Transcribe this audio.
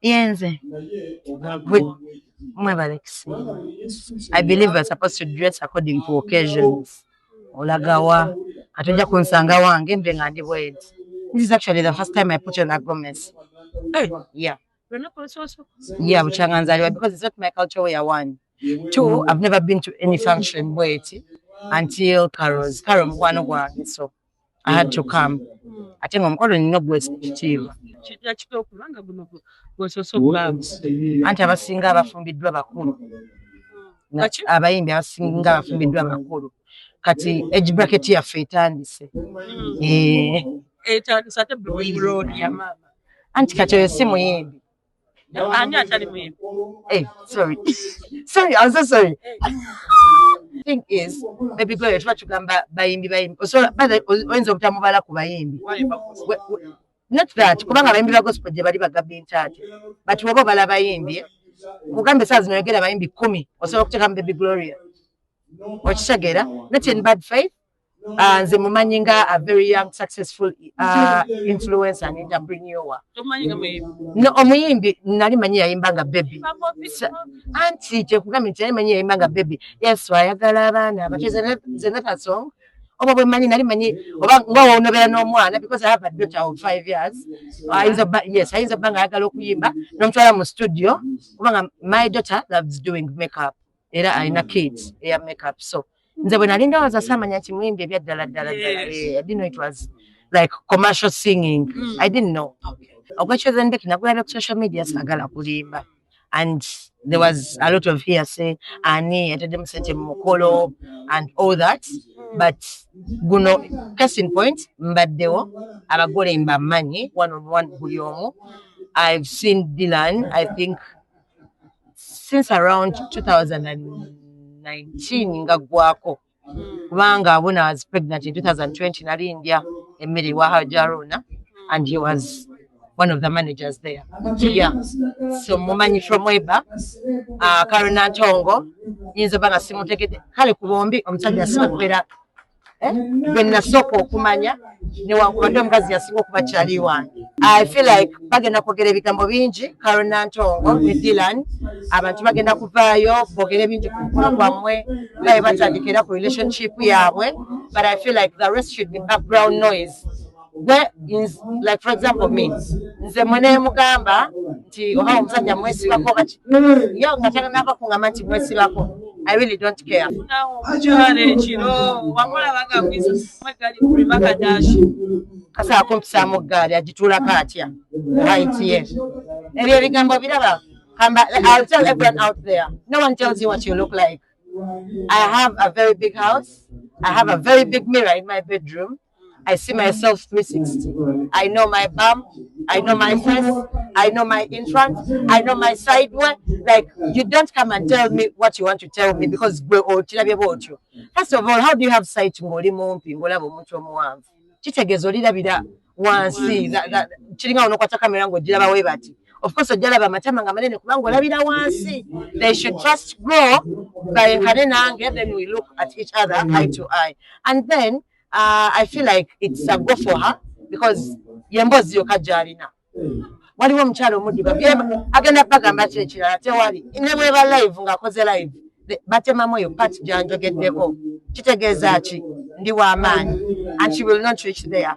Yenze. I believe we're supposed to dress according to occasions. Olagawa. Atoja kunsanga wange mbenga ndi wed. This is actually the first time I put on a gomez. Yeah. Yeah, Buchanganzaliwa, because it's not my culture where one. Two, I've never been to any function where it until Carol's one, so I had to come. I think I'm calling no good positive. Anti abasinga abafumbiddwa bakulu. Abayimbi abasinga abafumbiddwa bakulu. Kati age bracket yaffe etandise. Etandise ate Gloria mama. Anti kati oyo si muyimbi. Ani atali muyimbi? Hey, sorry. Sorry, I'm so sorry. Thing is, baby Gloria, tubachugamba bayimbi. So, bada wenza obutamubala ku bayimbi. Not that, kubanga bayimbi ba gospel je bali bagabbe ntate. But wabo bala bayimbi. Kugambe saa zino yogera bayimbi 10 osobola okuteekamu baby Gloria. Okitegeera, not in bad faith. Nze mumanyi nga a very young successful influencer and bring you over. No, omuyimbi nali manyi yayimba nga baby. Anti kyekugambye nti nali manyi yayimba nga baby. Yes, ayagala abaana abacheze zenata song. Oba bwe manyi nali manyi oba nga onobera n'omwana because I have a daughter of 5 years. Ayinza banga ayagala okuyimba n'omutwala mu studio kubanga my daughter loves doing makeup. Era alina kids eya makeup, so nze bwe nali ndowooza saamanya nti muyimbi ebyaddala ddala. I didn't know it was like commercial singing. I didn't know. Ogwekyoza ndeki nagulabye ku social media saagala kulimba. And there was a lot of hearsay, ani yataddemu sente mu mukolo and all that. But guno case in point, mbaddewo abagole mbamanyi one on one buli omu. I've seen Dylan, I think, since around 2019 nga gwako. Kubanga when I was pregnant in 2020 nali India emmere wa Hajaruna, and he was one of the managers there. Yeah. So mumanyi from way back, Karina Ntongo, yinza banga simutegedde kale ku bombi omusajja asinga kubeera gwe nasooka okumanya newankubadde omukazi yasinga okuba kyali wange. I feel like bagenda kwogera ebigambo bingi Karina Ntongo ne Dylan, abantu bagenda kuvaayo boogera bingi ku mukono gwammwe nga bwe batandikira ku relationship yaabwe, but I feel like the rest should be background noise. Where is, like for example me, nze mwene mugamba nti oba omusajja mwesibako kati yo nga tanaba kungamba nti mwesibako. I really don't care. Kasa akumpisamu ggaali agituulako atya right here. Ebyo ebigambo biraba. I'll tell everyone out there, no one tells you what you look like. I have a very big house. I have a very big mirror in my bedroom. I see myself 360. I know my bum, I know my face, I know my in front, I know my side way. Like, you don't come and tell me what you want to tell me because first of all, how do you have sight to ngoli mumpi ngola bomuntu omuwanvu? Kitegeeza olirabira wansi kiringa onokwata kamera ng'ogiraba bwe bati. Of course, ojalaba amatama nga manene kubanga olabira wansi. They should just grow by kanenange, then we look at each other eye to eye. And then I feel like it's a go for her because yembozi yokajalina. Waliwo omukyalo omuddugavu agenda bagamba ki ekirala tewali. Ne bweba live ng'akoze live batemamu eyo part gyanjogeddeko. Kitegeeza ki ndi w'amaanyi, and she will not reach there.